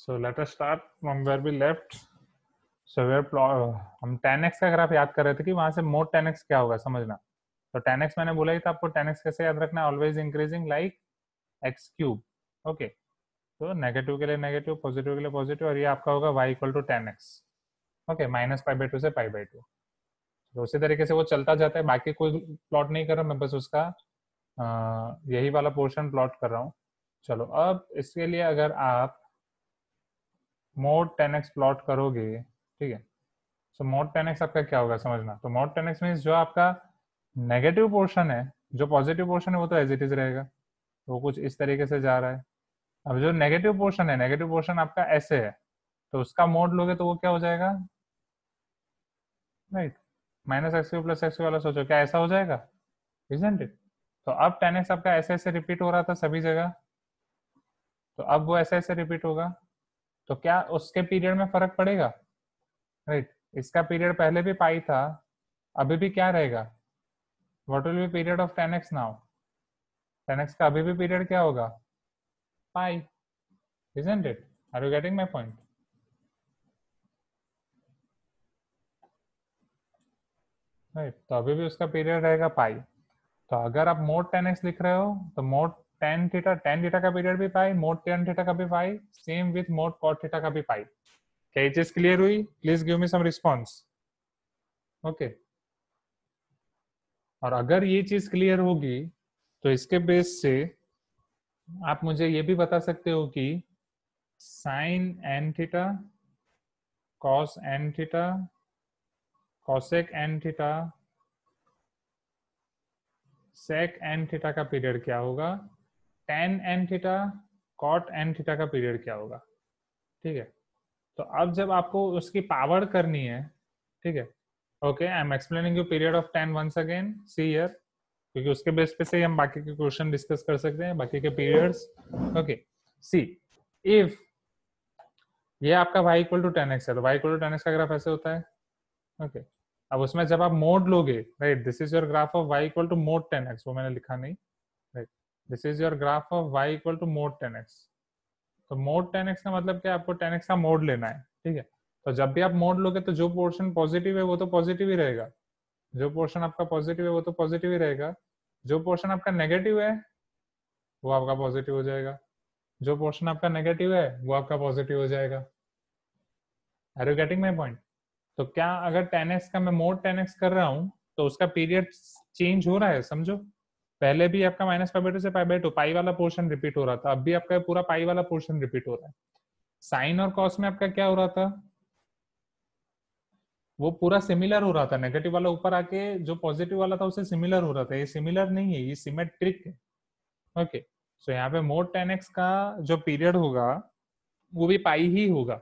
So let us start from where we left. So हम tan x का graph याद कर रहे थे कि वहां से मोड tan x क्या होगा समझना। तो tan x मैंने बोला ही था आपको, tan x कैसे याद रखना है, always increasing like x cube. Okay, तो नेगेटिव के लिए नेगेटिव, पॉजिटिव के लिए पॉजिटिव, और ये आपका होगा y equal to tan x। Okay, minus pi by two से पाई बाई टू। तो उसी तरीके से वो चलता जाता है, बाकी कोई प्लॉट नहीं कर रहा मैं, बस उसका यही वाला पोर्शन प्लॉट कर रहा हूँ। चलो अब इसके लिए अगर आप मोड tan x प्लॉट करोगे, ठीक है, सो मोड tan x आपका क्या होगा समझना। तो मोड tan x मीन्स जो आपका नेगेटिव पोर्शन है, जो पॉजिटिव पोर्शन है वो तो एज इट इज रहेगा, तो वो कुछ इस तरीके से जा रहा है। अब जो नेगेटिव पोर्शन है, नेगेटिव पोर्शन आपका ऐसे है, तो उसका मोड लोगे तो वो क्या हो जाएगा, right, minus x Q plus x वाला सोचो, क्या ऐसा हो जाएगा, इजंट इट। तो अब tan x आपका ऐसे ऐसे रिपीट हो रहा था सभी जगह, तो अब वो ऐसे ऐसे रिपीट होगा, तो क्या उसके पीरियड में फर्क पड़ेगा, राइट। इसका पीरियड पहले भी पाई था, अभी भी क्या रहेगा, what will be period of tan x now, tan x का अभी भी पीरियड क्या होगा, पाई, isn't it? Are you getting my point? Right, तो अभी भी उसका पीरियड रहेगा पाई। तो अगर आप मोड tan x लिख रहे हो तो मोड tan थीटा का पीरियड भी पाई, मोड tan थीटा का भी pi, same with mod cot theta का भी पाई। क्या ये चीज क्लियर हुई? Please give me some response. Okay, और अगर ये चीज क्लियर होगी तो इसके बेस से आप मुझे ये भी बता सकते हो कि sine n theta, cos n theta, cosec n theta, sec n theta का पीरियड क्या होगा, tan n theta, cot n theta का पीरियड क्या होगा। ठीक है, तो अब जब आपको उसकी पावर करनी है, ठीक है, okay, I am explaining you period of tan once again, see here, क्योंकि उसके बेस पे से हम बाकी के क्वेश्चन डिस्कस कर सकते हैं, बाकी के पीरियड्स। ओके, सी इफ ये आपका y equal to tan x है, तो y equal to tan x का ग्राफ ऐसे होता है। ओके, अब उसमें जब आप मोड लोगे, right, this is your graph of y equal to mod tan x, वो मैंने लिखा नहीं, right, this is your graph of y equal to mod tan x। तो मोड tan x का मतलब क्या, आपको tan x का मोड लेना है, ठीक है। तो जब भी आप मोड लोगे तो जो पोर्शन पॉजिटिव है वो तो पॉजिटिव ही रहेगा, जो पोर्शन आपका पॉजिटिव है वो तो पॉजिटिव ही रहेगा, जो पोर्शन आपका नेगेटिव है वो आपका पॉजिटिव हो जाएगा, जो पोर्शन आपका नेगेटिव है वो आपका पॉजिटिव हो जाएगा। Are you getting my point? तो क्या अगर tan x का मैं मोड tan x कर रहा हूं तो उसका पीरियड चेंज हो रहा है, समझो। पहले भी आपका माइनस पाई बाई टू से पाई बाई टू पाई वाला पोर्शन रिपीट हो रहा था, अब भी आपका पूरा पाई वाला पोर्शन रिपीट हो रहा है। साइन और कॉस में आपका क्या हो रहा था, वो पूरा सिमिलर हो रहा था, नेगेटिव वाला ऊपर आके जो पॉजिटिव वाला था उससे सिमिलर हो रहा था, ये सिमिलर नहीं है, ये सिमेट्रिक है। ओके, सो यहाँ पे मोड tan x का जो पीरियड होगा वो भी पाई ही होगा।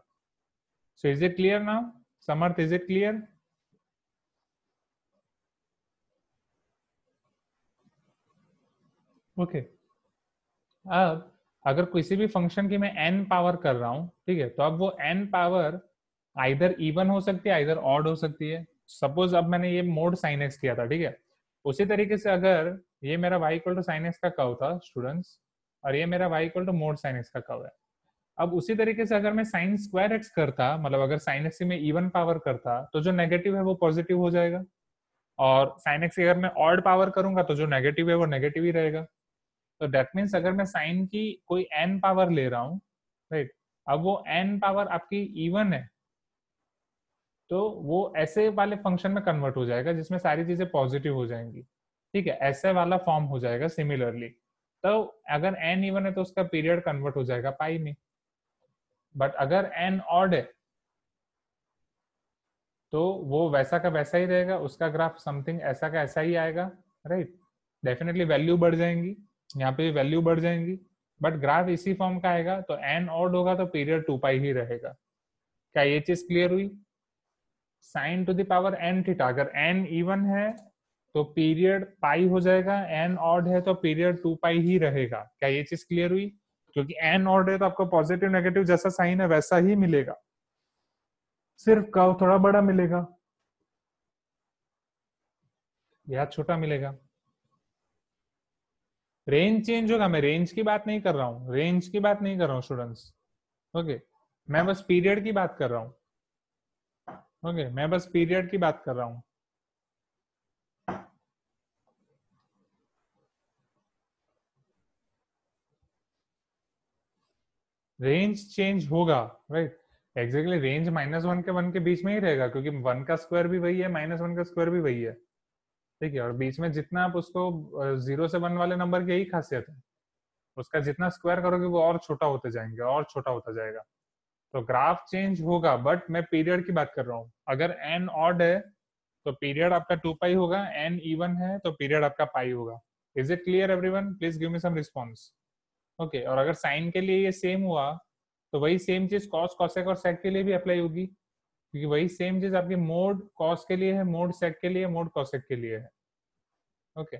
सो is it clear now Samarth, is it clear? Okay, अब अगर किसी भी फंक्शन की मैं n पावर कर रहा हूं, ठीक है, तो अब वो n पावर आइदर इवन हो सकती है, आइदर ऑड हो सकती है। सपोज अब मैंने ये मोड साइन x किया था, ठीक है, उसी तरीके से अगर ये मेरा y equal to sine x का कर्व था स्टूडेंट्स, और ये मेरा y equal to mod sine x का कर्व है, अब उसी तरीके से अगर मैं साइन स्क्वायर एक्स करता, मतलब अगर साइन एक्स में इवन पावर करता तो जो नेगेटिव है वो पॉजिटिव हो जाएगा, और साइन एक्स की अगर मैं ऑड पावर करूंगा तो जो नेगेटिव है वो नेगेटिव ही रहेगा। तो दैट मीन्स अगर मैं साइन की कोई n पावर ले रहा हूँ, राइट, अब वो n पावर आपकी इवन है, तो वो ऐसे वाले फंक्शन में कन्वर्ट हो जाएगा जिसमें सारी चीजें पॉजिटिव हो जाएंगी, ठीक है, ऐसे वाला फॉर्म हो जाएगा सिमिलरली। तो अगर n इवन है तो उसका पीरियड कन्वर्ट हो जाएगा पाई में, बट अगर n ऑड है तो वो वैसा का वैसा ही रहेगा, उसका ग्राफ समथिंग ऐसा का ऐसा ही आएगा, राइट। डेफिनेटली वैल्यू बढ़ जाएंगी, यहाँ पे वैल्यू बढ़ जाएंगी, बट ग्राफ इसी फॉर्म का आएगा, तो n ऑड होगा तो पीरियड 2 पाई ही रहेगा। क्या ये चीज क्लियर हुई? Sign to the power n theta, अगर n इवन है तो पीरियड पाई हो जाएगा, n ऑड है तो पीरियड 2 पाई ही रहेगा। क्या ये चीज क्लियर हुई? क्योंकि n ऑड है तो आपको पॉजिटिव नेगेटिव जैसा साइन है वैसा ही मिलेगा, सिर्फ कर्व थोड़ा बड़ा मिलेगा या छोटा मिलेगा। रेंज चेंज होगा, मैं रेंज की बात नहीं कर रहा हूँ, रेंज की बात नहीं कर रहा हूँ स्टूडेंट्स। ओके, मैं बस पीरियड की बात कर रहा हूँ। ओके, मैं बस पीरियड की बात कर रहा हूँ। रेंज चेंज होगा, राइट। एग्जैक्टली रेंज -1 के 1 के बीच में ही रहेगा, क्योंकि 1 का स्क्वायर भी वही है, -1 का स्क्वायर भी वही है। ठीक है, और बीच में जितना आप उसको 0 से 1 वाले नंबर की यही खासियत है, उसका जितना स्क्वायर करोगे वो और छोटा होते जाएंगे, और छोटा होता जाएगा। तो ग्राफ चेंज होगा, बट मैं पीरियड की बात कर रहा हूँ। अगर एन ऑड है तो पीरियड आपका 2 पाई होगा, एन इवन है तो पीरियड आपका पाई होगा। Is it clear everyone? Please give me some response. Okay, और अगर साइन के लिए ये सेम हुआ तो वही सेम चीज कॉस, कॉसेक और सेक के लिए भी अप्लाई होगी, क्योंकि वही सेम चीज आपकी मोड कॉस के लिए है, मोड सेक के लिए, मोड कॉसेक के लिए है। ओके,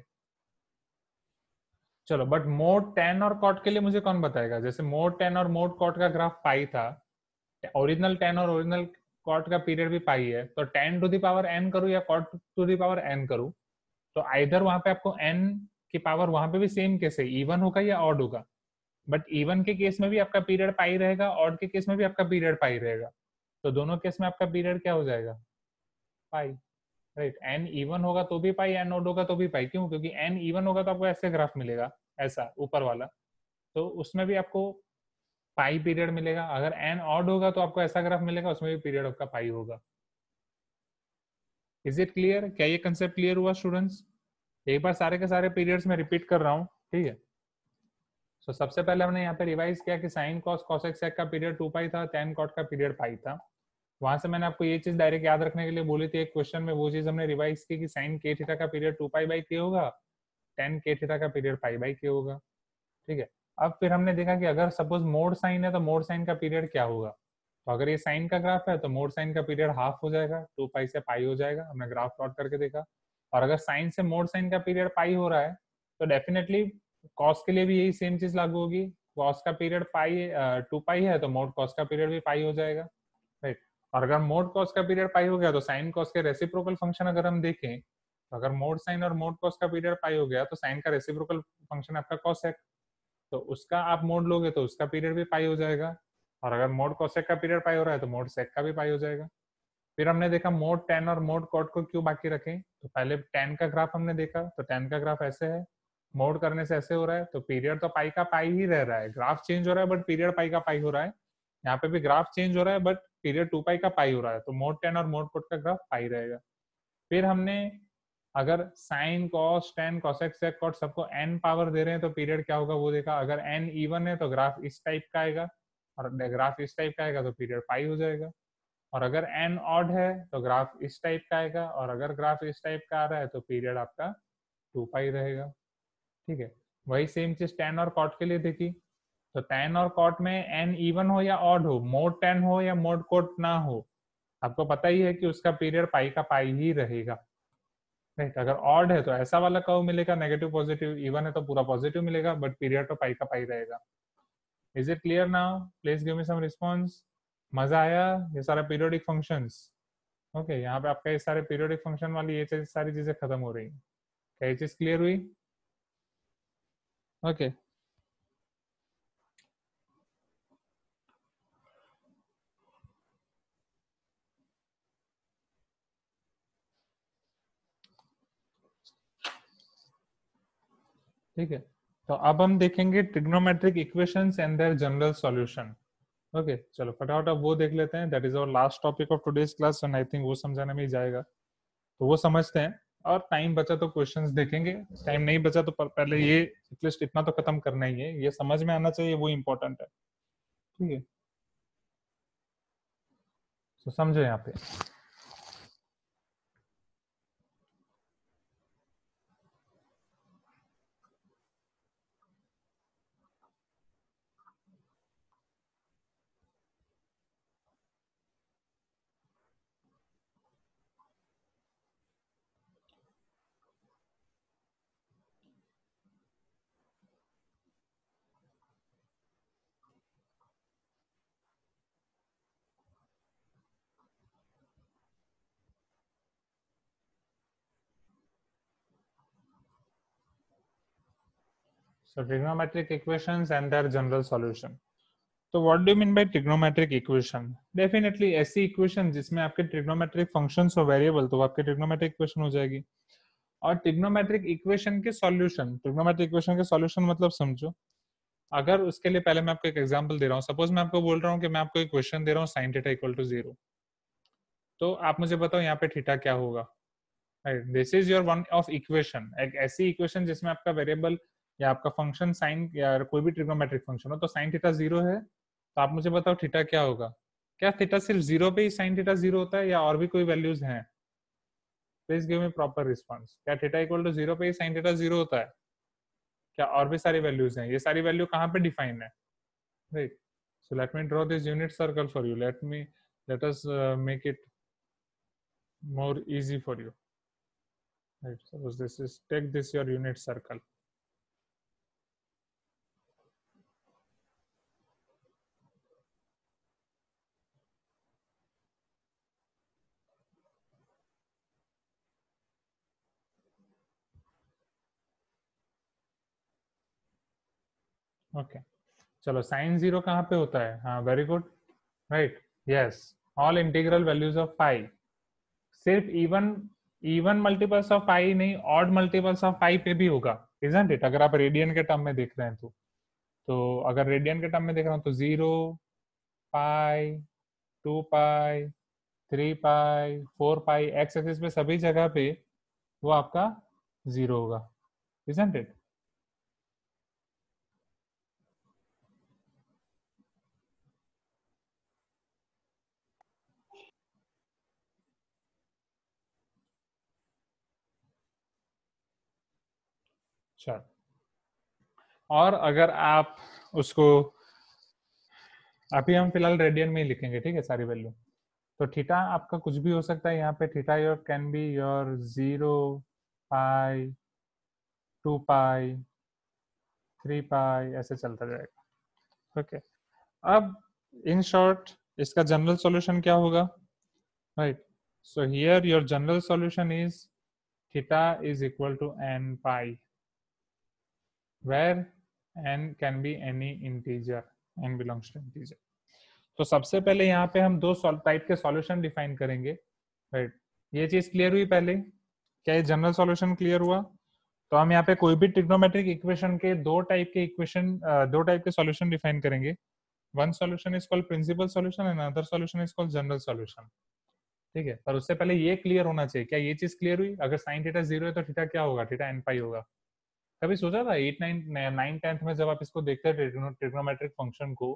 चलो, बट मोड टेन और कॉट के लिए मुझे कौन बताएगा? जैसे मोड टेन और मोड कॉट का ग्राफ पाई था, ओरिजिनल टेन और ओरिजिनल कॉट का पीरियड भी पाई है, तो tan to the power n करूँ या cot to the power n करूँ, तो आइधर वहां पे आपको एन की पावर वहां पे भी सेम कैसे, इवन होगा या ऑड होगा? बट इवन के केस में भी आपका पीरियड पाई रहेगा, ऑड के केस में भी आपका पीरियड पाई रहेगा। तो दोनों केस में आपका पीरियड क्या हो जाएगा? पाई, राइट। एन इवन होगा तो भी पाई, एन ऑड होगा तो भी पाई। क्यों? क्योंकि एन इवन होगा तो आपको ऐसे ग्राफ मिलेगा, ऐसा ऊपर वाला, तो उसमें भी आपको पाई पीरियड मिलेगा। अगर एन ऑड होगा तो आपको ऐसा ग्राफ मिलेगा, उसमें भी पीरियड आपका पाई होगा। Is it clear? क्या ये कंसेप्ट क्लियर हुआ स्टूडेंट्स? एक बार सारे के सारे पीरियड्स में रिपीट कर रहा हूँ, ठीक है। तो सबसे पहले हमने यहाँ पे रिवाइज किया कि साइन कॉस कॉसेक सेक का पीरियड 2 पाई था, टेन कॉट का पीरियड पाई था। वहां से मैंने आपको ये चीज डायरेक्ट याद रखने के लिए बोली थी एक क्वेश्चन में, वो चीज हमने रिवाइज की कि साइन के थीटा का पीरियड 2 पाई बाई के होगा, टेन के थीटा का पीरियड पाई बाई के होगा। ठीक है, अब फिर हमने देखा कि अगर सपोज मोड साइन है तो मोड साइन का पीरियड क्या होगा। तो अगर ये साइन का ग्राफ है तो मोड साइन का पीरियड हाफ हो जाएगा, 2 पाई से पाई हो जाएगा। हमने ग्राफ प्लॉट करके देखा। और अगर साइन से मोड साइन का पीरियड पाई हो रहा है तो डेफिनेटली कॉस के लिए भी यही सेम चीज लागू होगी। कॉस का पीरियड पाई 2 पाई है तो मोड कॉस का पीरियड भी पाई हो जाएगा, राइट। और अगर मोड कॉस का पीरियड पाई हो गया तो साइन कॉस के रेसिप्रोकल फंक्शन अगर हम देखें, तो अगर मोड साइन और मोड कॉस का पीरियड पाई हो गया तो साइन का रेसिप्रोकल फंक्शन आपका कॉस है, तो उसका आप मोड लोगे तो उसका पीरियड भी पाई हो जाएगा। और अगर मोड कोसेक का पीरियड पाई हो रहा है तो मोड सेक का भी पाई हो जाएगा। फिर हमने देखा मोड टेन और मोड कॉट को क्यों बाकी रखें, तो पहले टेन का ग्राफ हमने देखा, तो टेन का ग्राफ ऐसे है, मोड करने से ऐसे हो रहा है, तो पीरियड तो पाई का पाई ही रह रहा है, ग्राफ चेंज हो रहा है बट पीरियड पाई का पाई हो रहा है। यहाँ पे भी ग्राफ चेंज हो रहा है बट पीरियड 2 पाई का पाई हो रहा है, तो मोड टेन और मोड कोट का ग्राफ पाई रहेगा। फिर हमने अगर sine cos tan cosec sec cot सबको एन पावर दे रहे हैं तो पीरियड क्या होगा वो देखा। अगर एन इवन है तो ग्राफ इस टाइप का आएगा, और ग्राफ इस टाइप का आएगा तो पीरियड पाई हो जाएगा। और अगर एन ऑड है तो ग्राफ इस टाइप का आएगा, और अगर ग्राफ इस टाइप का आ रहा है तो पीरियड आपका 2 पाई रहेगा। ठीक है, वही सेम चीज टेन और कॉट के लिए देखी। तो टेन और कॉट में एन इवन हो या ऑड हो, मोड टेन हो या मोड कॉट ना हो, आपको पता ही है कि उसका पीरियड पाई का पाई ही रहेगा, राइट। अगर ऑड है तो ऐसा वाला कर्व मिलेगा, नेगेटिव पॉजिटिव, इवन है तो पूरा पॉजिटिव मिलेगा, बट पीरियड तो पाई का पाई रहेगा। Is it clear now? Please give me some response. मजा आया ये सारा पीरियोडिक फंक्शंस? ओके, यहाँ पे आपका ये सारे पीरियोडिक फंक्शन वाली ये सारी चीजें खत्म हो रही हैं। क्या ये चीज क्लियर हुई? ओके, ठीक है। तो अब हम देखेंगे trigonometric equations and their general solution. Okay, चलो फटाफट अब वो देख लेते हैं। That is our last topic of today's class, and I think वो समझाने में ही जाएगा, तो वो समझते हैं। और टाइम बचा तो क्वेश्चंस देखेंगे, टाइम नहीं बचा तो पहले ये एटलीस्ट इतना तो खत्म करना ही है, ये समझ में आना चाहिए, वो इम्पोर्टेंट है। ठीक है, तो समझो यहाँ पे। So trigonometric equations and their general solution. तो what do you mean by trigonometric equation? Definitely ऐसी इक्वेशन जिसमें आपके ट्रिग्नोमेट्रिक फंक्शंस हो वेरिएबल, तो वो आपके ट्रिग्नोमेट्रिक इक्वेशन हो जाएगी। और ट्रिग्नोमेट्रिक इक्वेशन के सॉल्यूशन, ट्रिग्नोमेट्रिक इक्वेशन के सॉल्यूशन मतलब समझो, अगर उसके लिए पहले मैं आपको एक एग्जांपल दे रहा हूँ। सपोज मैं आपको बोल रहा हूँ कि मैं आपको एक क्वेश्चन दे रहा हूँ sin थीटा इक्वल टू 0, तो आप मुझे बताओ यहाँ पे थीटा क्या होगा। This is your one of equation, एक ऐसी इक्वेशन जिसमें आपका वेरिएबल या आपका फंक्शन साइन या कोई भी ट्रिग्नोमेट्रिक फंक्शन हो, तो साइन थीटा 0 है, तो आप मुझे बताओ थीटा क्या होगा। क्या थीटा सिर्फ 0 पे ही साइन थीटा 0 होता है या और भी कोई वैल्यूज हैं? Please give me proper response. क्या थीटा इक्वल टू 0 पे ही साइन थीटा 0 होता है? क्या और भी सारी वैल्यूज हैं? ये सारी वैल्यू कहाँ पे डिफाइन है? Right, so let me draw this unit circle for you. Let us make it more easy for you. Right, suppose this is, take this your unit circle. Okay, चलो sine 0 कहाँ पे होता है? हाँ, very good, right, yes, all integral values of pi. सिर्फ even even multiples of pi नहीं, odd multiples of पाई पे भी होगा, इजंट इट? अगर आप रेडियन के टर्म में देख रहे हैं तो अगर रेडियन के टर्म में देख रहा हूँ तो 0, पाई, 2 पाई, 3 पाई, 4 पाई, एक्स एक्सिस पे सभी जगह पे वो आपका 0 होगा, इजंट इट? चल, और अगर आप उसको, अभी हम फिलहाल रेडियन में ही लिखेंगे, ठीक है, सारी वैल्यू। तो थीटा आपका कुछ भी हो सकता है यहाँ पे। Theta your can be your 0, pi, 2 pi, 3 pi, ऐसे चलता जाएगा। ओके, अब इन शॉर्ट इसका जनरल सॉल्यूशन क्या होगा? Right, so here your general solution is theta is equal to n pi, where n can be any integer, n belongs to integer। तो सबसे पहले यहाँ पे हम दो टाइप के सॉल्यूशन डिफाइन करेंगे, राइट? ये चीज क्लियर हुई पहले? क्या ये जनरल सॉल्यूशन क्लियर हुआ? तो हम यहाँ पे कोई भी ट्रिग्नोमेट्रिक इक्वेशन के दो टाइप के सॉल्यूशन डिफाइन करेंगे। One solution is called principal solution and other solution is called general solution, ठीक है? पर उससे पहले ये क्लियर होना चाहिए, क्या ये चीज क्लियर हुई? अगर साइन थीटा 0 है तो थीटा क्या होगा? थीटा n पाई होगा। कभी सोचा था 8 9 10th में जब आप इसको देखते हैं ट्रिग्नोमेट्रिक फंक्शन को,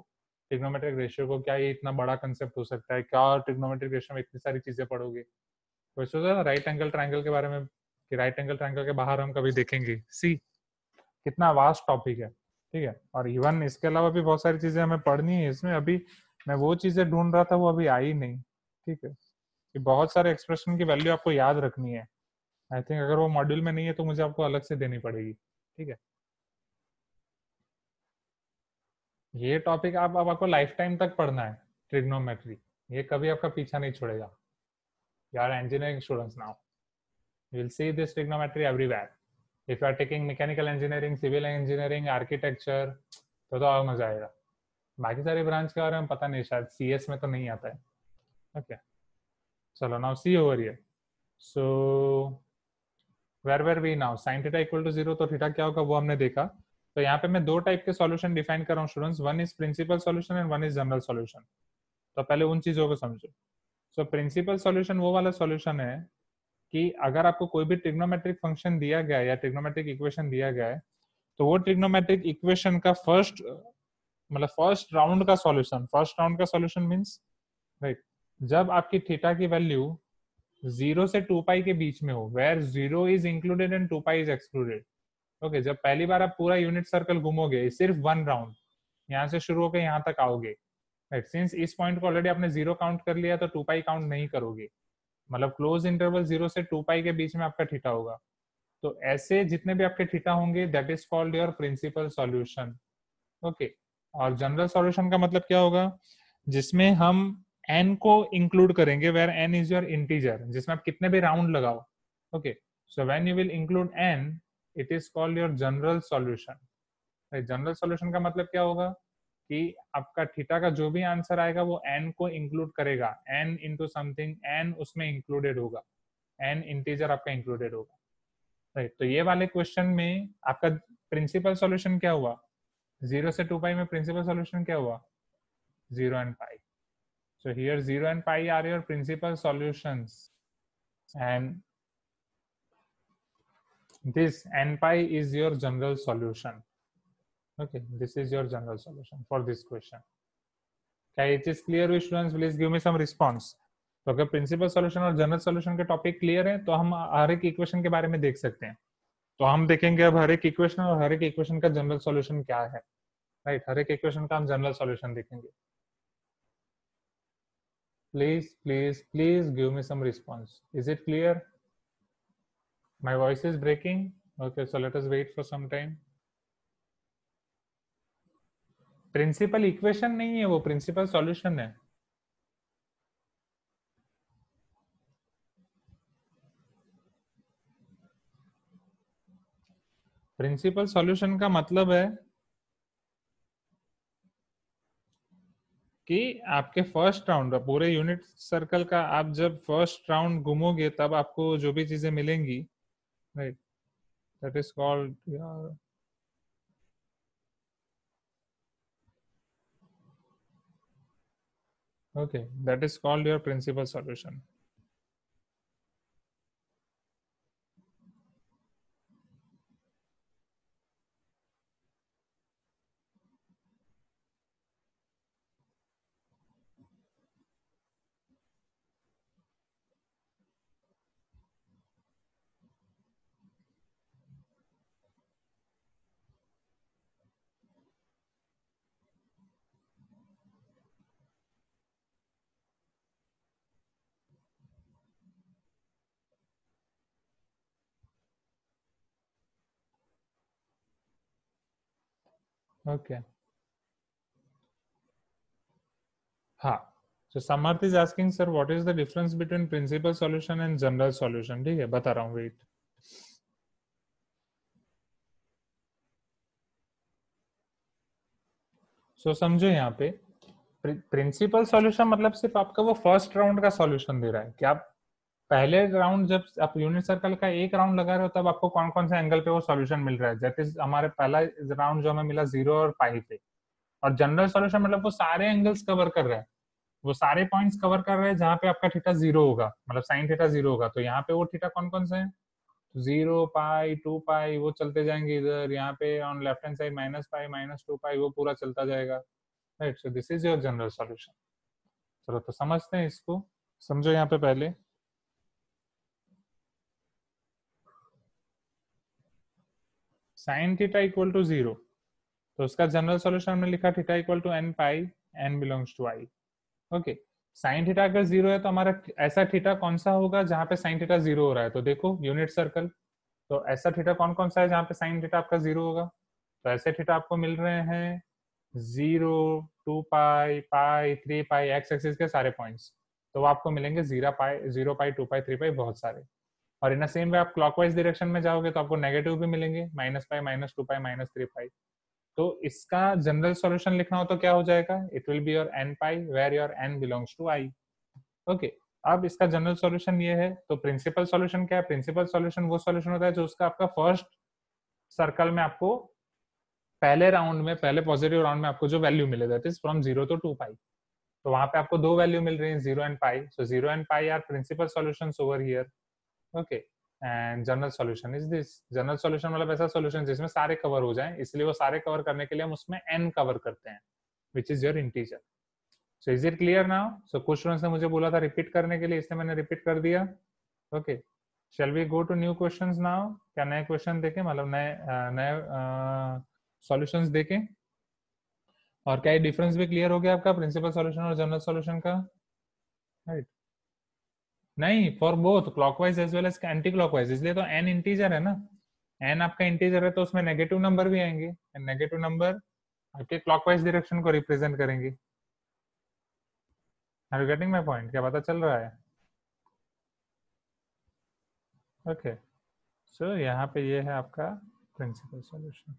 ट्रिग्नोमेट्रिक रेशियो को, क्या ये इतना बड़ा कंसेप्ट हो सकता है? क्या ट्रिग्नोमेट्रिक रेशियो में इतनी सारी चीजें पढ़ोगे? तो सोचा था राइट एंगल ट्रायंगल के बारे में कि राइट एंगल ट्रायंगल के बाहर हम कभी देखेंगे? सी, कितना वास्ट टॉपिक है, ठीक है? और इवन इसके अलावा भी बहुत सारी चीजें हमें पढ़नी है इसमें। अभी मैं वो चीजें ढूंढ रहा था, वो अभी आई नहीं, ठीक है? कि बहुत सारे एक्सप्रेशन की वैल्यू आपको याद रखनी है। आई थिंक अगर वो मॉड्यूल में नहीं है तो मुझे आपको अलग से देनी पड़ेगी, ठीक है? ये टॉपिक आप अब आपको लाइफ टाइम तक पढ़ना है, ट्रिग्नोमेट्री। ये कभी आपका पीछा नहीं छोड़ेगा। यार engineering students now, you will see this trigonometry everywhere. If you are taking mechanical engineering, civil engineering, architecture, तो और मजा आएगा। बाकी सारी ब्रांच के बारे में पता नहीं, शायद सीएस में तो नहीं आता है। ओके, चलो now see over here. So where were we now? Sine theta equal to 0, तो थीटा क्या होगा वो हमने देखा। तो यहाँ पे मैं दो टाइप के सॉल्यूशन डिफाइन कर रहा हूँ students, one is principal solution and one is general solution. तो पहले उन चीजों को समझो। सो प्रिंसिपल सॉल्यूशन वो वाला सॉल्यूशन है कि अगर आपको कोई भी ट्रिग्नोमेट्रिक फंक्शन दिया गया है या ट्रिग्नोमेट्रिक इक्वेशन दिया गया है, तो वो ट्रिग्नोमेट्रिक इक्वेशन का फर्स्ट राउंड का सॉल्यूशन, फर्स्ट राउंड का सॉल्यूशन मींस, राइट, जब आपकी थीटा की वैल्यू 0 से 2 पाई के बीच में हो, where 0 is included and 2 pi is excluded. Okay, जब पहली बार आप पूरा यूनिट सर्कल घूमोगे, सिर्फ वन राउंड, यहाँ से शुरू होकर यहाँ तक आओगे, राइट? सिंस इस पॉइंट को ऑलरेडी आपने 0 काउंट कर लिया तो 2 पाई काउंट नहीं करोगे। मतलब क्लोज इंटरवल 0 से 2 पाई के बीच में आपका थीटा होगा। तो ऐसे जितने भी आपके थीटा होंगे, that is called your principal solution. Okay, और जनरल सॉल्यूशन का मतलब क्या होगा? जिसमें हम n को इंक्लूड करेंगे, where n is your integer, जिसमें आप कितने भी राउंड लगाओ। Okay, so when you will include n, it is called your general solution. General solution का मतलब क्या होगा? कि आपका थीटा का जो भी आंसर आएगा वो एन को इंक्लूड करेगा, एन इंटू समथिंग, एन उसमें इंक्लूडेड होगा, एन इंटीजर आपका इंक्लूडेड होगा, राइट। तो ये वाले क्वेश्चन में आपका प्रिंसिपल सॉल्यूशन क्या हुआ, 0 से 2 पाई में प्रिंसिपल सॉल्यूशन क्या हुआ, 0 and pi. So here 0 and pi are your principal solutions, and this n pi is your general solution. Okay, this is your general solution for this question. Okay, it is clear with students? Please give me some response. तो अगर principal solution और general solution के topic clear है तो हम हर एक equation के बारे में देख सकते हैं। तो हम देखेंगे अब हर एक इक्वेशन और हर एक इक्वेशन का जनरल सॉल्यूशन क्या है, राइट। हर एक इक्वेशन का हम जनरल सॉल्यूशन देखेंगे। Please please please give me some response. Is it clear? My voice is breaking. Okay, so let us wait for some time. Principal equation नहीं है, वो प्रिंसिपल सॉल्यूशन है। प्रिंसिपल सॉल्यूशन का मतलब है कि आपके फर्स्ट राउंड पूरे यूनिट सर्कल का आप जब फर्स्ट राउंड घूमोगे तब आपको जो भी चीजें मिलेंगी, right, that is called okay, that is called your principal solution. Okay, हाँ। So Samarth is asking, sir, what is the difference between principal solution and general solution? ठीक है, बता रहा हूँ, वेट। सो समझो यहाँ पे प्रिंसिपल सॉल्यूशन मतलब सिर्फ आपका वो फर्स्ट राउंड का सॉल्यूशन दे रहा है कि आप पहले राउंड जब आप यूनिट सर्कल का एक राउंड लगा रहे हो तब आपको कौन कौन से एंगल पे वो सॉल्यूशन मिल रहा है। दैट इज हमारे पहला राउंड जो हमें मिला 0 और पाई पे। और जनरल सॉल्यूशन मतलब वो सारे एंगल्स कवर कर रहा है, वो सारे पॉइंट्स कवर कर रहे हैं जहाँ पे आपका थीटा 0 होगा, मतलब साइन थीटा 0 होगा। तो यहाँ पे वो थीटा कौन कौन से हैं, 0 पाई 2 पाई वो चलते जाएंगे इधर, यहाँ पे ऑन लेफ्ट हैंड साइड -पाई -2 पाई वो पूरा चलता जाएगा, right. So this is your general solution. चलो तो समझते हैं इसको। समझो यहाँ पे पहले साइन थीटा इक्वल टू 0, तो उसका जनरल सॉल्यूशन हमने लिखा theta equal to n pi, n belongs to i। Okay, sine theta अगर 0 है तो हमारा ऐसा थीटा कौन सा होगा जहाँ पे साइन थीटा 0 हो रहा है। तो देखो यूनिट सर्कल, तो ऐसा थीटा कौन कौन सा है जहाँ पे साइन थीटा आपका 0 होगा। तो ऐसे थीटा आपको मिल रहे हैं 0, 2 पाई 3 पाई एक्स एक्सिस के सारे पॉइंट्स। तो वो आपको मिलेंगे 0 पाई 2 पाई 3 पाई बहुत सारे। और इन सेम वे आप क्लॉकवाइज डायरेक्शन में जाओगे तो आपको नेगेटिव भी मिलेंगे, -पाई -2 पाई -3 पाई। तो इसका जनरल सॉल्यूशन लिखना हो तो क्या हो जाएगा, it will be your n pi where your n belongs to i। Okay, अब इसका जनरल सॉल्यूशन ये है। तो प्रिंसिपल सॉल्यूशन क्या है, प्रिंसिपल सॉल्यूशन वो सॉल्यूशन होता है जो उसका आपका फर्स्ट सर्कल में आपको पहले राउंड में, पहले पॉजिटिव राउंड में आपको जो वैल्यू मिले, दैट इज फ्रॉम 0 to 2 पाई। तो वहां पे आपको दो वैल्यू मिल रही है 0 and pi. So 0 and pi are principal solutions over here. Okay, and general solution is this. General solution मतलब ऐसा सॉल्यूशन जिसमें सारे कवर हो जाएं, इसलिए वो सारे कवर करने के लिए हम उसमें n कवर करते हैं, which is your integer. So is it clear now? So कुछ स्टूडेंट्स ने मुझे बोला था रिपीट करने के लिए, इसलिए मैंने रिपीट कर दिया। Okay, shall we go to new questions now? क्या नए क्वेश्चन देखें, मतलब नए नए सॉल्यूशंस देखें? और क्या ये डिफरेंस भी क्लियर हो गया आपका प्रिंसिपल सॉल्यूशन और जनरल सॉल्यूशन का, राइट? नहीं, for both clockwise as well as anticlockwise, इसलिए तो n इंटीजर है ना। n आपका इंटीजर है तो उसमें नेगेटिव नंबर भी आएंगे, नेगेटिव नंबर आपके क्लॉकवाइज डायरेक्शन को रिप्रेजेंट करेंगे। Are you getting my point? क्या पता चल रहा है? ओके, सो यहाँ पे ये है आपका प्रिंसिपल सॉल्यूशन।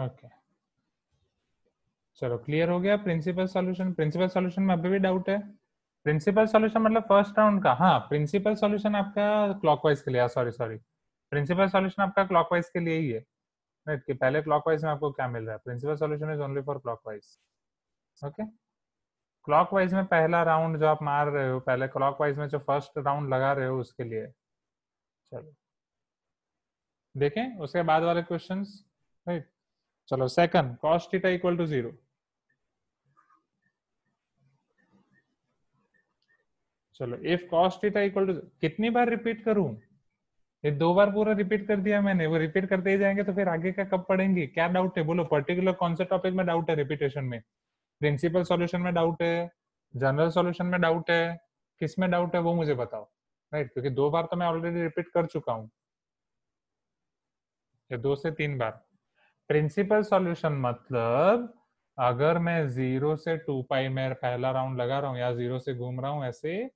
ओके चलो क्लियर हो गया। प्रिंसिपल सॉल्यूशन, प्रिंसिपल सॉल्यूशन में अभी भी डाउट है? प्रिंसिपल सॉल्यूशन मतलब फर्स्ट राउंड का, हाँ प्रिंसिपल सॉल्यूशन आपका क्लॉकवाइज के लिए, सॉरी सॉरी, प्रिंसिपल सॉल्यूशन आपका क्लॉकवाइज के लिए ही है, राइट? कि पहले क्लॉकवाइज में आपको क्या मिल रहा है, principal solution is only for clockwise. Okay, clockwise में पहला राउंड जो आप मार रहे हो, पहले क्लॉकवाइज में जो फर्स्ट राउंड लगा रहे हो उसके लिए। चलो देखें उसके बाद वाले क्वेश्चंस, राइट? चलो second, cos theta equal to 0। चलो if cos theta equal to, कितनी बार रिपीट करूं? ये 2 बार पूरा रिपीट कर दिया मैंने, वो रिपीट करते ही जाएंगे तो फिर आगे का कब पढ़ेंगे? क्या डाउट है बोलो? पर्टिकुलर कौन से टॉपिक में डाउट है रिपीटेशन में? प्रिंसिपल सॉल्यूशन में डाउट है, जनरल सॉल्यूशन में डाउट है, किस में डाउट है वो मुझे बताओ, राइट? क्योंकि 2 बार तो मैं ऑलरेडी रिपीट कर चुका हूँ, या 2 से 3 बार। प्रिंसिपल सॉल्यूशन मतलब अगर मैं 0 से 2 पाई में पहला राउंड लगा रहा हूँ, या 0 से घूम रहा हूँ ऐसे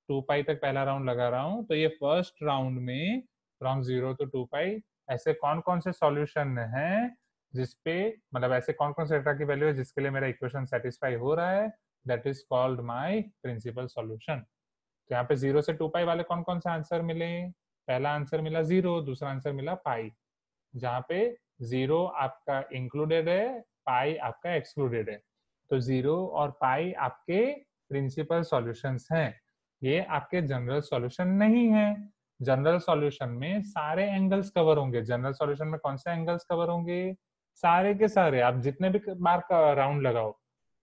2 पाई तक पहला राउंड लगा रहा हूँ, तो ये फर्स्ट राउंड में फ्रॉम 0 to 2 पाई ऐसे कौन कौन से सॉल्यूशन हैं जिसपे, मतलब ऐसे कौन कौन से डेटा की वैल्यू है जिसके लिए मेरा इक्वेशन सेटिस्फाई हो रहा है, that is called my principal solution. तो यहाँ पे 0 से 2 पाई वाले कौन कौन से आंसर मिले? पहला आंसर मिला 0, दूसरा आंसर मिला पाई, जहाँ पे 0 आपका इंक्लूडेड है, पाई आपका एक्सक्लूडेड है। तो 0 और पाई आपके प्रिंसिपल सॉल्यूशंस हैं, ये आपके जनरल सॉल्यूशन नहीं है। जनरल सॉल्यूशन में सारे एंगल्स कवर होंगे। जनरल सॉल्यूशन में कौन से एंगल्स कवर होंगे? सारे के सारे, आप जितने भी बार का राउंड लगाओ,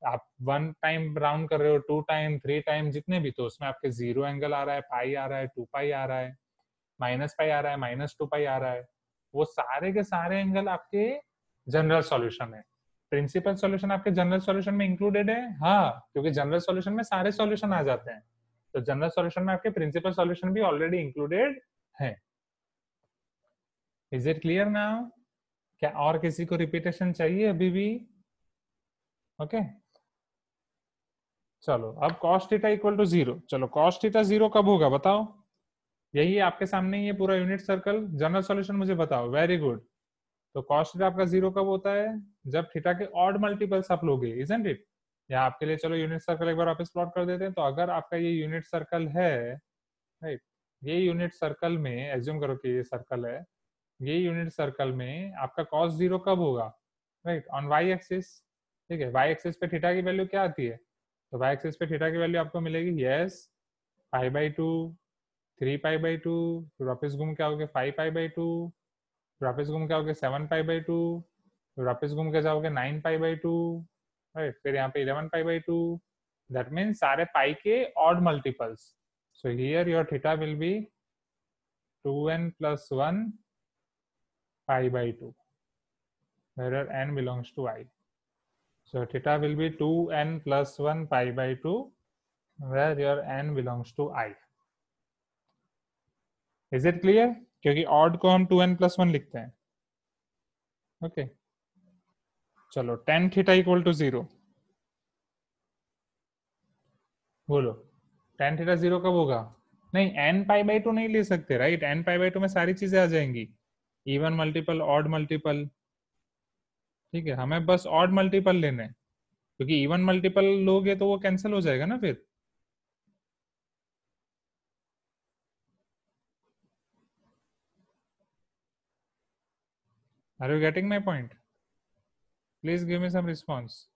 आप 1 टाइम राउंड कर रहे हो, 2 टाइम, 3 टाइम, जितने भी, तो उसमें आपके 0 एंगल आ रहा है, पाई आ रहा है, 2 पाई आ रहा है, -पाई आ रहा है, -2 पाई आ रहा है, वो सारे के सारे एंगल आपके जनरल सॉल्यूशन है। प्रिंसिपल सॉल्यूशन आपके जनरल सॉल्यूशन में इंक्लूडेड है, हाँ, क्योंकि जनरल सॉल्यूशन में सारे सॉल्यूशन आ जाते हैं, तो जनरल सॉल्यूशन में आपके प्रिंसिपल सॉल्यूशन भी ऑलरेडी इंक्लूडेड है। Is it clear now? क्या और किसी को रिपीटेशन चाहिए अभी भी? ओके चलो अब cos थीटा इक्वल टू 0। चलो cos थीटा 0 कब होगा बताओ? यही आपके सामने ही है पूरा यूनिट सर्कल। जनरल सॉल्यूशन मुझे बताओ। Very good. तो cos थीटा आपका 0 कब होता है? जब थीटा के ऑड मल्टीपल्स आप लोगे, इजंट इट? या आपके लिए चलो यूनिट सर्कल एक बार वापस प्लॉट कर देते हैं। तो अगर आपका ये यूनिट सर्कल है, राइट, ये यूनिट सर्कल में एज्यूम करो कि ये सर्कल है, ये यूनिट सर्कल में आपका cos 0 कब होगा? Right, on y axis. ठीक है, वाई एक्सिस पे थीटा की वैल्यू क्या आती है? तो वाई एक्सिस पे थीटा की वैल्यू आपको मिलेगी, यस, पाई/2, 3 पाई/2, फिर वापस घूम के आओगे 5 पाई/2, फिर वापस घूम के आओगे 7 पाई/2, फिर वापस घूम के जाओगे 9 पाई/2, राइट, फिर यहाँ पे 11 पाई/2। दैट मीन्स सारे पाई के odd multiples. So here your theta will be 2n+1 पाई/2, where n belongs to I. So theta will be 2n+1 pi/2, where your n belongs to I. Is it clear? क्योंकि odd को हम 2n+1 लिखते हैं। Okay चलो tan theta equal to 0 बोलो। tan theta 0 कब होगा? नहीं, n π/2 नहीं ले सकते, राइट? n π/2 में सारी चीजें आ जाएंगी, इवन मल्टीपल, ऑड मल्टीपल। ठीक है, हमें बस ऑड मल्टीपल लेने हैं, क्योंकि इवन मल्टीपल लोगे तो वो कैंसिल हो जाएगा ना फिर। Are you getting my point? Please give me some response.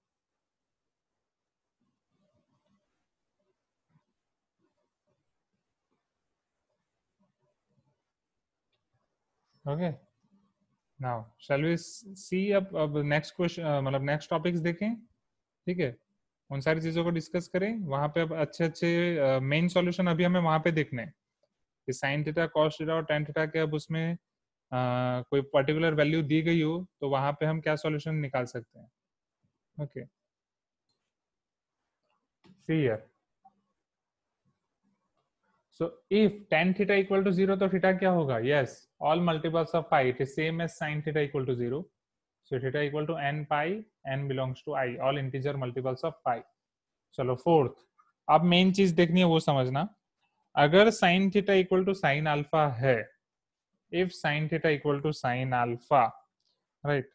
Okay now shall we see अब नेक्स्ट क्वेश्चन, मतलब नेक्स्ट टॉपिक्स देखें। ठीक है, उन सारी चीजों को डिस्कस करें वहां पे। अब अच्छे अच्छे मेन सॉल्यूशन अभी हमें वहां पे देखने हैं कि साइन थीटा, कॉस थीटा और टेन थीटा के अब उसमें कोई पर्टिकुलर वैल्यू दी गई हो तो वहां पे हम क्या सॉल्यूशन निकाल सकते हैं। Okay see here, so if tan theta equal to 0 तो थीटा क्या होगा? Yes, all multiples of pi, it is same as sin theta equal to 0। So theta equal to n pi, n belongs to i, all integer multiples of pi. चलो fourth, अब main चीज देखनी है वो समझना। अगर sin theta equal to sine alpha है, if sin theta equal to sine alpha, right,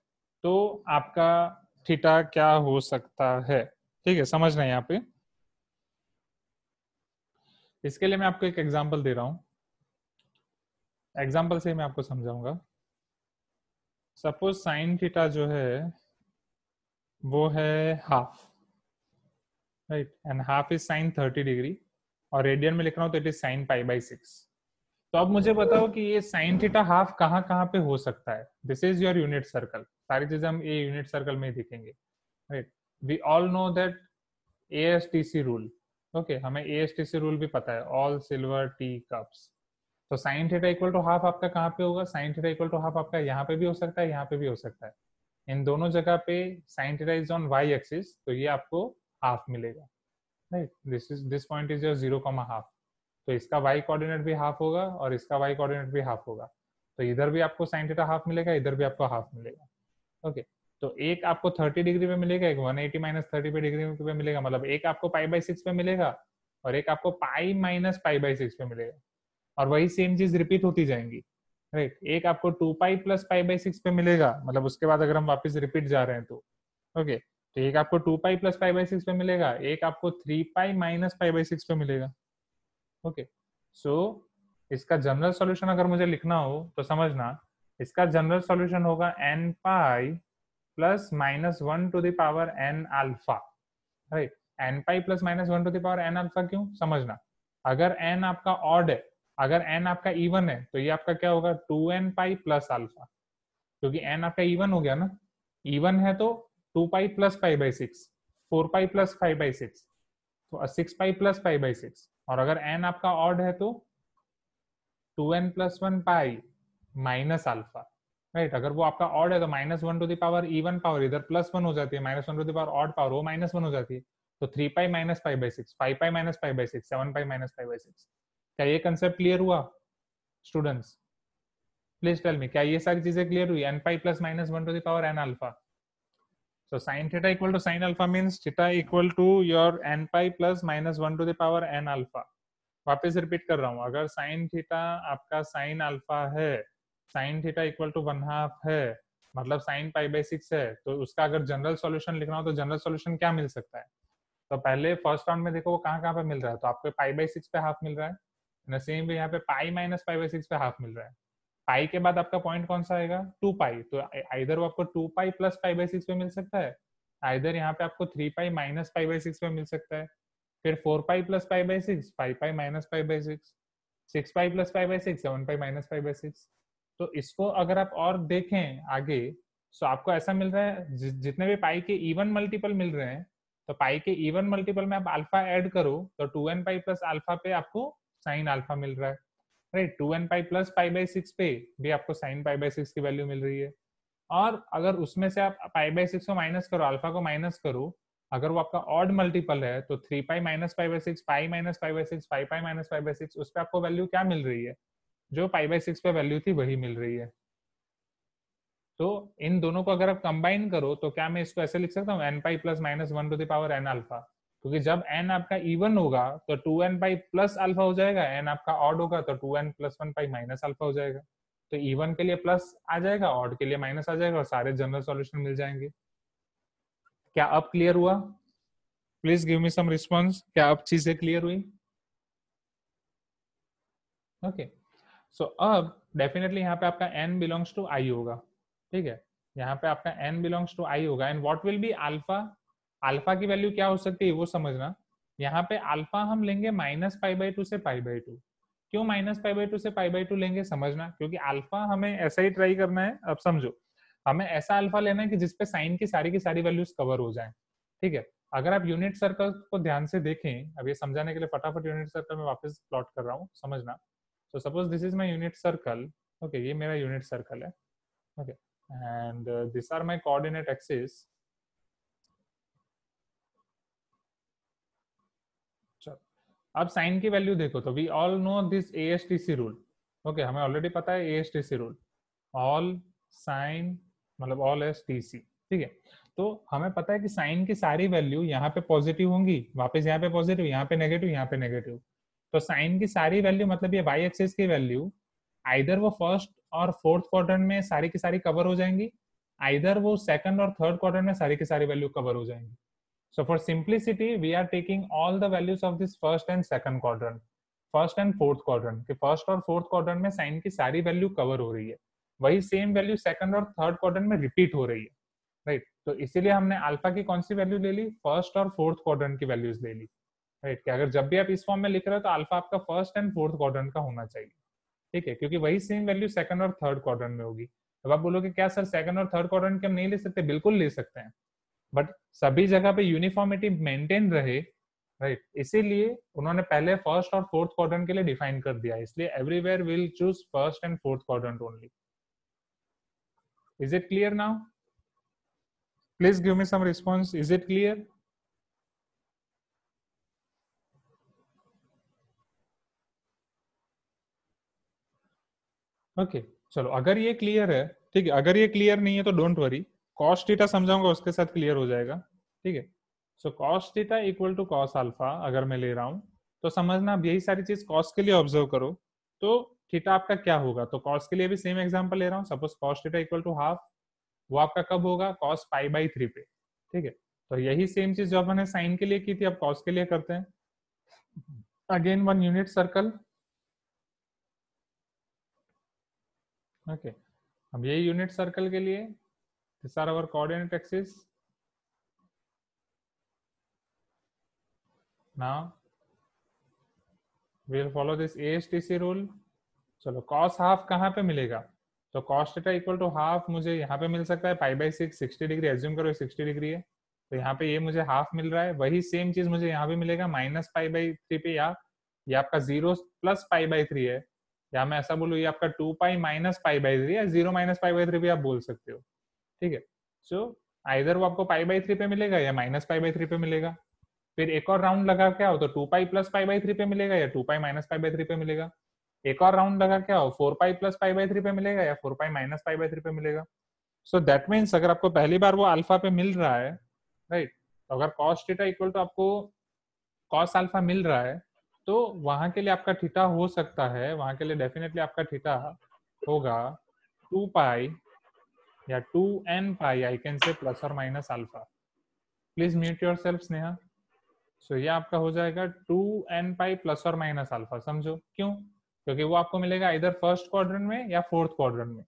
तो आपका थीटा क्या हो सकता है। ठीक है, समझ रहे हैं यहाँ पे। इसके लिए मैं आपको एक एग्जांपल दे रहा हूं, एग्जांपल से मैं आपको समझाऊंगा। सपोज साइन थीटा जो है वो है half, right, and half is sine 30 degree, और रेडियन में लिख रहा हूँ तो इट इज साइन पाई/6। तो अब मुझे बताओ कि ये साइन थीटा हाफ कहाँ कहाँ पे हो सकता है। This is your unit circle, सारी चीजें हम ये यूनिट सर्कल में ही दिखेंगे, right. We all know that ASTC rule, okay, हमें ASTC रूल भी पता है, ऑल सिल्वर टी कप्स। तो sine theta equal to half आपका कहाँ पे होगा, sine theta equal to half आपका यहाँ पे भी हो सकता है, यहाँ पे भी हो सकता है। इन दोनों जगह पे sine theta is on y axis, तो ये आपको हाफ मिलेगा, right. This point is your 0,5। तो इसका वाई कोऑर्डिनेट भी हाफ होगा और इसका वाई कोऑर्डिनेट भी हाफ होगा। तो इधर भी आपको साइन थीटा हाफ मिलेगा, इधर भी आपको हाफ मिलेगा, ओके। तो एक आपको 30 डिग्री पे मिलेगा, एक 180 माइनस 30 पे डिग्री पे मिलेगा, मतलब एक आपको पाई/6 पे मिलेगा और एक आपको पाई माइनस पाई/6 पे मिलेगा, और वही सेम चीज रिपीट होती जाएंगी, राइट। एक आपको 2 पाई प्लस पाई/6 पे मिलेगा, मतलब उसके बाद अगर हम वापस रिपीट जा रहे हैं तो, ओके। तो एक आपको 2 पाई प्लस पाई/6 पे मिलेगा, एक आपको 3 पाई माइनस पाई/6 पे मिलेगा, ओके। सो इसका जनरल सॉल्यूशन अगर मुझे लिखना हो तो समझना, इसका जनरल सॉल्यूशन होगा n pi plus minus 1 to the power n alpha, right. n pi plus minus 1 to the power n alpha, क्यों समझना, अगर n आपका ऑड है, अगर n आपका इवन है, तो ये आपका क्या होगा 2n पाई प्लस अल्फा, क्योंकि n आपका इवन हो गया ना, इवन है तो 2 पाई प्लस पाई/6, 4 पाई प्लस 5/6, तो 6 पाई प्लस पाई/6, और अगर n आपका ऑड है तो 2n plus 1 pi minus alpha, right. अगर वो आपका ऑड है तो -1 to the power even power इधर +1 हो जाती है, -1 to the power odd power वो -1 हो जाती है, तो 3 पाई माइनस पाई/6, 5 पाई माइनस पाई/6, 7 पाई माइनस पाई/6। क्या ये कंसेप्ट क्लियर हुआ स्टूडेंट्स? प्लीज टेल मी, क्या ये सारी चीजें क्लियर हुई? n pi plus minus 1 to the power n alpha. So sin theta equal to sin alpha means theta equal to your n pi plus minus 1 to the power n alpha। वापस repeat कर रहा हूँ, अगर sine theta आपका sign alpha है, sign theta equal to 1/2 है, मतलब sign पाई/6 है, तो उसका अगर जनरल सॉल्यूशन लिखना हो तो जनरल सॉल्यूशन क्या मिल सकता है? तो पहले फर्स्ट राउंड में देखो वो कहाँ कहाँ पे मिल रहा है, तो आपको पाई/6 पे हाफ मिल रहा है, सेम भी यहाँ पे पाई माइनस पाई/6 पे हाफ मिल रहा है। पाई के बाद आपका पॉइंट कौन सा आएगा? 2 पाई, तो इधर वो आपको 2 पाई प्लस पाई/6 पे मिल सकता है, इधर यहाँ पे आपको 3 पाई माइनस पाई/6 पे मिल सकता है, फिर 4 पाई प्लस पाई/6, 5 पाई माइनस पाई/6, 6 पाई प्लस पाई/6, 7 पाई माइनस पाई/6। तो इसको अगर आप और देखें आगे, तो आपको ऐसा मिल रहा है जितने भी पाई के इवन मल्टीपल मिल रहे हैं, तो पाई के इवन मल्टीपल में आप अल्फा ऐड करो तो 2n पाई प्लस अल्फा पे आपको साइन अल्फा मिल रहा है, राइट। 2n पाई प्लस पाई/6 पे भी आपको साइन पाई/6 की वैल्यू मिल रही है, और अगर उसमें से आप पाई/6 को माइनस करो, अल्फा को माइनस करो, अगर वो आपका ऑड मल्टीपल है तो 3 पाई माइनस पाई/6, पाई माइनस पाई/6, 5 पाई माइनस पाई/6, उस पर आपको वैल्यू क्या मिल रही है? जो पाई/6 पे वैल्यू थी वही मिल रही है। तो इन दोनों को अगर आप कंबाइन करो तो क्या मैं इसको ऐसे लिख सकता हूँ, n pi plus minus 1 to the power n alpha, क्योंकि जब n आपका इवन होगा तो 2n पाई प्लस अल्फा हो जाएगा, n आपका ऑड होगा तो 2n plus 1 pi minus alpha हो जाएगा। तो इवन के लिए प्लस आ जाएगा, ऑड के लिए माइनस आ जाएगा, और सारे जनरल सॉल्यूशन मिल जाएंगे। क्या अब क्लियर हुआ? Please give me some response, क्या अब चीजें क्लियर हुई? ओके, सो अब डेफिनेटली यहाँ पे आपका n बिलोंग्स टू i होगा, ठीक है। यहाँ पे आपका n बिलोंग्स टू i होगा, and what will be alpha? Alpha की वैल्यू क्या हो सकती है वो समझना। यहाँ पे अल्फा हम लेंगे -π/2 से π/2। क्यों -π/2 से π/2 लेंगे समझना, क्योंकि अल्फा हमें ऐसा ही ट्राई करना है। अब समझो, हमें ऐसा अल्फा लेना है कि जिसपे साइन की सारी वैल्यूज कवर हो जाए, ठीक है। अगर आप यूनिट सर्कल को ध्यान से देखें, अब ये समझाने के लिए फटाफट यूनिट सर्कल में वापस प्लॉट कर रहा हूँ, समझना। So suppose this is my unit circle, okay, ये मेरा unit circle है, okay, and these are my coordinate axes। चलो, अब साइन की वैल्यू देखो, तो we all know this ASTC rule, okay, हमें ऑलरेडी पता है ASTC रूल, ऑल साइन मतलब ऑल एस टी सी, ठीक है। तो हमें पता है कि साइन की सारी वैल्यू यहाँ पे पॉजिटिव होंगी, वापस यहाँ पे पॉजिटिव, यहाँ पे नेगेटिव, यहाँ पे नेगेटिव। तो साइन की सारी वैल्यू मतलब ये वाई एक्सिस की वैल्यू आइदर वो फर्स्ट और फोर्थ क्वाड्रेंट में सारी की सारी कवर हो जाएंगी, आइदर वो सेकंड और थर्ड क्वाड्रेंट में सारी की सारी वैल्यू कवर हो जाएंगी. So for simplicity, we are taking all the values of this first and second quadrant, first and fourth quadrant. कि first और fourth quadrant में साइन की सारी वैल्यू कवर हो रही है, वही सेम वैल्यू सेकंड और थर्ड क्वाड्रेंट में रिपीट हो रही है, राइट. तो इसीलिए हमने अल्फा की कौन सी वैल्यू ले ली, फर्स्ट और फोर्थ क्वाड्रेंट की वैल्यूज ले ली, राइट. कि अगर जब भी आप इस फॉर्म में लिख रहे हो तो अल्फा आपका फर्स्ट एंड फोर्थ क्वाड्रेंट का होना चाहिए, ठीक है, क्योंकि वही सेम वैल्यू सेकंड और थर्ड क्वाड्रेंट में होगी. अब आप बोलोगे क्या सर सेकंड और थर्ड क्वाड्रेंट के हम नहीं ले सकते, बिल्कुल ले सकते हैं, बट सभी जगह पे यूनिफॉर्मिटी मेंटेन रहे, राइट. इसीलिए उन्होंने पहले फर्स्ट और फोर्थ क्वाड्रेंट के लिए डिफाइन कर दिया, इसलिए everywhere will choose first and fourth quadrant only. Is it clear now? Please give me some response. Is it clear? Okay चलो, अगर ये क्लियर है, ठीक है. अगर ये क्लियर नहीं है तो डोंट वरी, कॉस थीटा समझाऊंगा उसके साथ क्लियर हो जाएगा, ठीक है. So cos theta equal to cos alpha अगर मैं ले रहा हूं तो समझना, अब यही सारी चीज कॉस के लिए ऑब्जर्व करो तो थीटा आपका क्या होगा. तो कॉस के लिए भी सेम एग्जांपल ले रहा हूं, suppose cos theta equal to half, वो आपका कब होगा, कॉस पाई बाई 3 पे, ठीक है. तो यही सेम चीज जो अपने साइन के लिए की थी अब कॉस के लिए करते हैं. Again one unit circle, okay. अब ये यूनिट सर्कल के लिए this are our coordinate axis. Now we will follow this ASTC rule. चलो कॉस हाफ कहाँ पे मिलेगा, तो cos theta equal to half मुझे यहाँ पे मिल सकता है पाई बाई 6, 60 डिग्री, एज्यूम करो 60 डिग्री है, तो यहाँ पे ये मुझे हाफ मिल रहा है. वही सेम चीज मुझे यहाँ पे मिलेगा माइनस पाई बाई 3 पे, या ये आपका 0 प्लस पाई बाई 3 है, या मैं ऐसा बोलूँ ये आपका 2 पाई माइनस पाई बाई 3 या 0 माइनस पाई बाई 3 भी आप बोल सकते हो, ठीक है. सो आइदर वो आपको पाई बाई 3 पे मिलेगा या माइनस पाई बाई 3 पे मिलेगा. फिर एक और राउंड लगा क्या हो तो 2 पाई प्लस पाई बाई 3 पे मिलेगा या 2 पाई माइनस पाई बाई 3 पे मिलेगा. एक और राउंड लगा क्या हो, 4 पाई प्लस पाई बाई 3 पे मिलेगा या 4 पाई माइनस पाई बाई 3 पे मिलेगा. सो दैट मीन्स अगर आपको पहली बार वो अल्फा पे मिल रहा है, राइट, तो अगर कॉस थीटा इक्वल टू आपको कॉस अल्फा मिल रहा है तो वहां के लिए आपका थीटा हो सकता है, वहां के लिए डेफिनेटली आपका थीटा होगा 2 पाई या 2n pi, I can say plus और minus alpha. Please mute yourself Sneha. So ये आपका हो जाएगा 2n पाई प्लस और माइनस अल्फा. समझो क्यों, क्योंकि वो आपको मिलेगा इधर फर्स्ट क्वाड्रेंट में या फोर्थ क्वाड्रेंट में.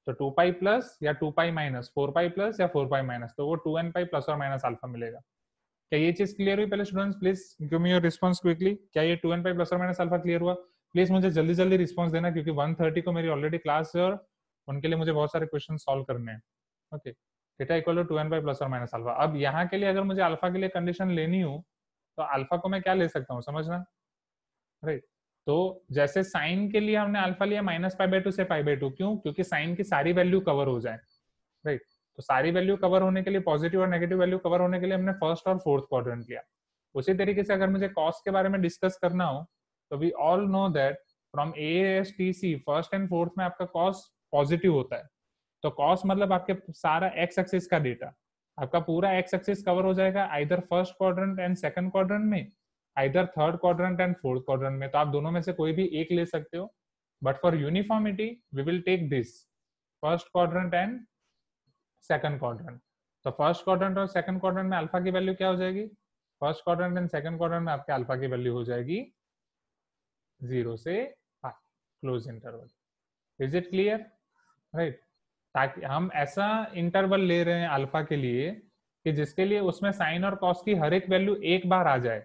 तो 2 पाई प्लस या 2 पाई माइनस, 4 पाई प्लस या 4 पाई माइनस, तो वो 2n पाई प्लस और माइनस अल्फा मिलेगा. क्या ये चीज क्लियर हुई पहले students? Please give me your response quickly. क्या ये 2n पाई प्लस और माइनस अल्फा क्लियर हुआ? प्लीज मुझे जल्दी जल्दी रिस्पांस देना, क्योंकि 1:30 को मेरी ऑलरेडी क्लास है और उनके लिए मुझे बहुत सारे क्वेश्चन सॉल्व करने हैं. Okay, theta equal to 2n pi plus और माइनस अल्फा. अब यहाँ के लिए अगर मुझे अल्फा के लिए कंडीशन लेनी हो तो अल्फा को मैं क्या ले सकता हूँ, समझना, राइट. तो जैसे साइन के लिए हमने अल्फा लिया माइनस पाई बाई 2 से पाई बाई 2, क्यों, क्योंकि साइन की सारी वैल्यू कवर हो जाए, राइट. तो सारी वैल्यू कवर होने के लिए, पॉजिटिव और नेगेटिव वैल्यू कवर होने के लिए हमने फर्स्ट और फोर्थ क्वाड्रेंट लिया. उसी तरीके से अगर मुझे कॉस के बारे में डिस्कस करना हो तो we all know that from ASTC first and fourth में आपका कॉस पॉजिटिव होता है. तो कॉस मतलब आपके सारा एक्स एक्सिस का डेटा, आपका पूरा एक्स एक्सिस कवर हो जाएगा either first quadrant and second quadrant में, either third quadrant and fourth quadrant में. तो आप दोनों में से कोई भी एक ले सकते हो, but for uniformity we will take this first quadrant and second quadrant. तो फर्स्ट क्वाड्रेंट और सेकंड क्वाड्रेंट में अल्फा की वैल्यू क्या हो जाएगी, first quadrant and second quadrant में आपके अल्फा की वैल्यू हो जाएगी 0 से pi, close interval. Is it clear, right. ताकि हम ऐसा इंटरवल ले रहे हैं अल्फा के लिए कि जिसके लिए उसमें साइन और कॉस की हर एक वैल्यू एक बार आ जाए,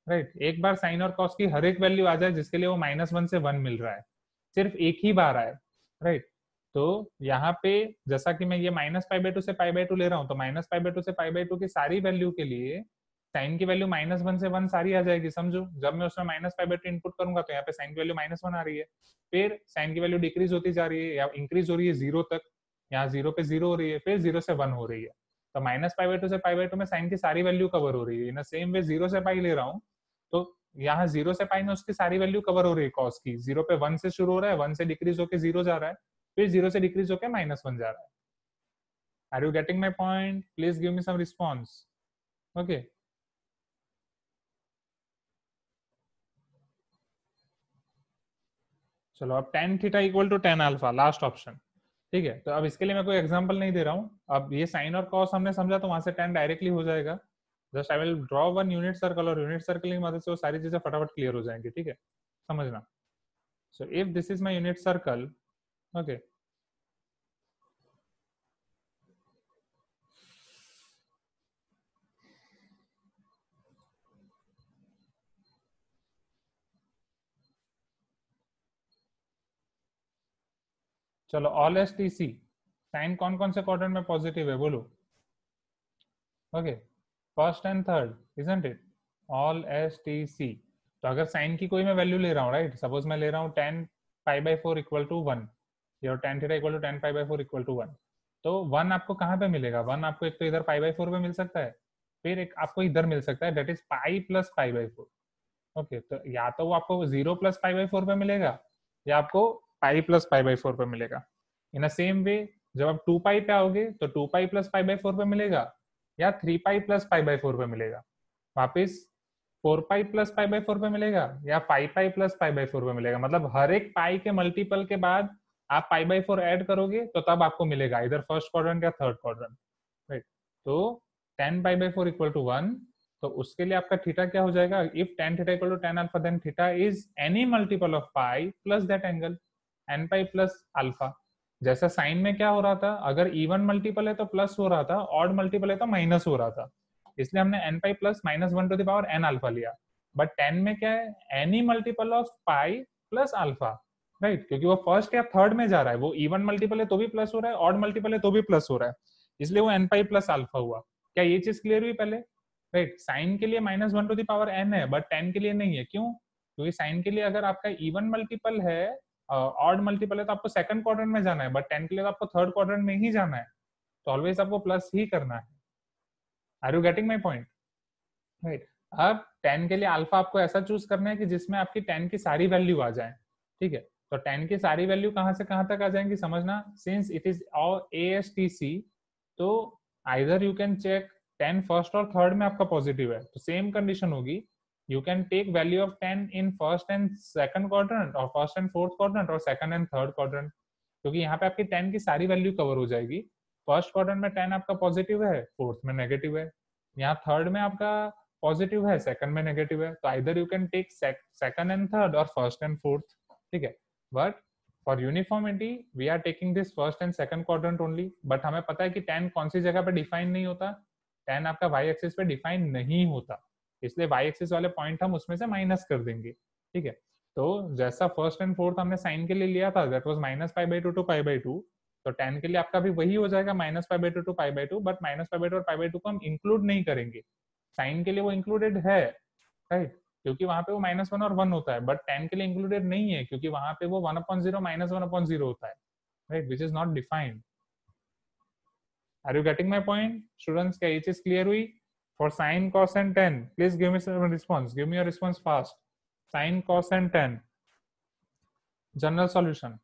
राइट. एक बार साइन और कॉस की हर एक वैल्यू आ जाए जिसके लिए वो -1 से 1 मिल रहा है, सिर्फ एक ही बार आए, राइट. तो यहाँ पे जैसा कि मैं ये माइनस पाई बाई 2 से पाई बाई 2 ले रहा हूँ, तो माइनस पाई बाई 2 से पाई बाई 2 की सारी वैल्यू के लिए साइन की वैल्यू -1 से 1 सारी आ जाएगी. समझो, जब मैं उसमें माइनस पाई बाई 2 इनपुट करूंगा तो यहाँ पे साइन की वैल्यू -1 आ रही है, फिर साइन की वैल्यू डिक्रीज होती जा रही है या इंक्रीज हो रही है 0 तक, यहाँ 0 पे 0 हो रही है, फिर 0 से 1 हो रही है. तो माइनस पाई बाई 2 से पाई बाई 2 में साइन की सारी वैल्यू कवर हो रही है. इन सेम वे 0 से पाई ले रहा हूँ तो यहाँ 0 से पाई में उसकी सारी वैल्यू कवर हो रही है कॉस की. 0 पे 1 से शुरू हो रहा है, 1 से डिक्रीज होकर 0 जा रहा है, फिर 0 से डिक्रीज होकर -1 जा रहा है. Are you getting my point? Please give me some response. Okay, चलो अब tan theta equal to tan alpha, last option. ठीक है, तो अब इसके लिए मैं कोई एग्जांपल नहीं दे रहा हूँ। अब ये साइन और कॉस हमने समझा, तो वहां से tan डायरेक्टली हो जाएगा। Just I will draw one unit circle, और यूनिट सर्कल की मदद से वो सारी चीजें फटाफट क्लियर हो जाएंगी। ठीक है, समझना। So if this is my unit circle, okay, चलो all S T C, sine कौन कौन से क्वाड्रेंट में पॉजिटिव है बोलो। Okay, first and third, isn't it, all S T C. तो अगर साइन की कोई मैं वैल्यू ले रहा हूँ, राइट, सपोज मैं ले रहा हूँ tan pi by four equal to one, या tan theta equal to tan pi by four equal to one, तो वन आपको कहाँ पे मिलेगा? वन आपको एक तो इधर पाई बाई फोर पे मिल सकता है, फिर एक आपको इधर मिल सकता है, that is pi plus pi by four. Okay, तो या तो वो आपको zero plus pi by four पे मिलेगा, या आपको pi plus pi by four पे मिलेगा। इन अ सेम वे, जब आप टू पाई पे आओगे तो two pi plus pi by four पे मिलेगा, या three pi plus pi by four पे मिलेगा। वापिस four pi plus pi by four पे मिलेगा, या five pi plus pi by four पे मिलेगा। मतलब हर एक पाई के मल्टीपल के बाद आप पाई बाई फोर ऐड करोगे तो तब आपको मिलेगा इधर फर्स्ट क्वाड्रेंट या थर्ड क्वाड्रेंट, राइट। तो tan pi by four equal to one, तो उसके लिए आपका थीटा क्या हो जाएगा? If tan theta equal to tan alpha, then theta is any multiple of pi plus that angle, n pi plus alpha. जैसा sine में क्या हो रहा था, अगर इवन मल्टीपल है तो प्लस हो रहा था, ऑड मल्टीपल है तो माइनस हो रहा था, इसलिए हमने n pi plus minus one two the power n alpha लिया। बट टेन में क्या है? Any multiple of pi plus alpha, right, क्योंकि वो फर्स्ट या थर्ड में जा रहा है, वो इवन मल्टीपल है तो भी प्लस हो रहा है, ऑड मल्टीपल है तो भी प्लस हो रहा है, इसलिए वो n पाई प्लस अल्फा हुआ। क्या ये चीज क्लियर हुई पहले? राइट, साइन के लिए minus one two the power n है, बट टेन के लिए नहीं है। क्यों? क्योंकि साइन के लिए अगर आपका इवन मल्टीपल है, ऑड मल्टीपल है, तो आपको सेकंड क्वाड्रेंट में जाना है, बट टेन के लिए तो आपको थर्ड क्वाड्रेंट में ही जाना है, तो ऑलवेज आपको प्लस ही करना है। Are you getting my point? Right, अब टेन के लिए अल्फा आपको ऐसा चूज करना है कि जिसमें आपकी टेन की सारी वैल्यू आ जाए। ठीक है, तो टेन की सारी वैल्यू कहां से कहां तक आ जाएंगी समझना। Since it is A S T C, तो either you can check tan first और थर्ड में आपका पॉजिटिव है, तो सेम कंडीशन होगी, you can take value of tan in first and second quadrant, और फर्स्ट एंड फोर्थ क्वाड्रेंट, और second and third quadrant, क्योंकि यहाँ पे आपकी टेन की सारी वैल्यू कवर हो जाएगी। फर्स्ट क्वाड्रेंट में टेन आपका पॉजिटिव है, फोर्थ में नेगेटिव है, यहाँ थर्ड में आपका पॉजिटिव है, सेकंड में नेगेटिव है, तो either you can take second and third और फर्स्ट एंड फोर्थ। ठीक है, but for uniformity we are taking this first and second quadrant only. But हमें पता है कि टेन कौन सी जगह पे डिफाइन नहीं होता, टेन आपका वाई एक्सिस पे डिफाइन नहीं होता, इसलिए वाई एक्सिस वाले पॉइंट हम उसमें से माइनस कर देंगे। ठीक है, तो जैसा फर्स्ट एंड फोर्थ हमने साइन के लिए लिया था, that was minus pi by two to pi by two, तो टेन के लिए आपका भी वही हो जाएगा, minus pi by two to pi by two, but minus pi by two और पाई बाई टू को हम इंक्लूड नहीं करेंगे। साइन के लिए वो इंक्लूडेड है, राइट, क्योंकि वहां पे वो माइनस वन और वन होता है, बट टेन के लिए इंक्लूडेड नहीं है, क्योंकि वहां पे वो one upon zero minus one upon zero होता है, right, which is not defined. Are you getting my point students? क्या ये चीज क्लियर हुई? For sine cos and tan please give me some response, give me your response fast. Sine cos and tan general solution.